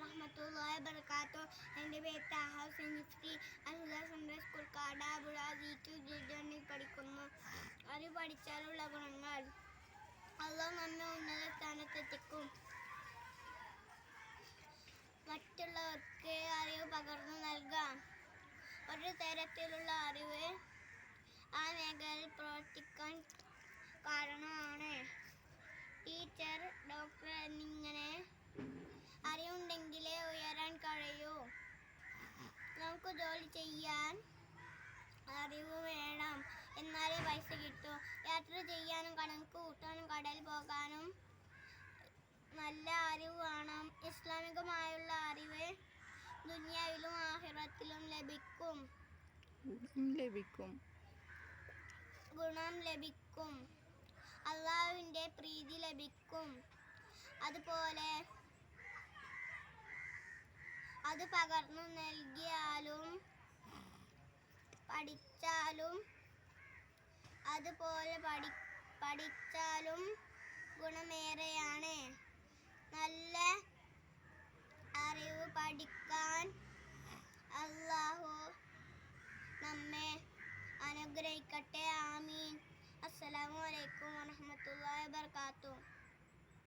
വറഹ്മത്തുള്ളാഹി വബറകാതുഹു. എൻ്റെ പേര് Thaha Hussain ഇഫ്തി. Al Huda central school കാടാപുഴ ZQ പഠിക്കുന്നു. അറിവ് പഠിച്ചാലുള്ള ഗുണങ്ങൾ: അല്ലാഹു നമ്മെ ഉന്നത സ്ഥാനത്തെത്തിക്കും. മറ്റുള്ളവർക്ക് അറിവ് പകർന്നു നൽകാം. ഒരു തരത്തിലുള്ള അറിവ് ആ മേഖലയിൽ പ്രവർത്തിക്കാൻ കാരണമാണ്. ടീച്ചർ, ഡോക്ടർ എന്നിങ്ങനെ അറിവുണ്ടെങ്കിലേ ഉയരാൻ കഴിയൂ. നമുക്ക് ജോലി ചെയ്യാൻ അറിവ് വേണം, എന്നാലേ പൈസ കിട്ടൂ. യാത്ര ചെയ്യാനും കണക്ക് കൂട്ടാനും കടയിൽ പോകാനും നല്ല അറിവ് വേണം. ഇസ്ലാമികമായുള്ള അറിവ് ദുനിയാവിലും ആഖിറത്തിലും ഗുണം ലഭിക്കും. അള്ളാഹുവിൻ്റെ പ്രീതി ലഭിക്കും. അതുപോലെ അത് പകർന്നു നൽകിയാലും പഠിച്ചാലും ഗുണമേറെയാണ്.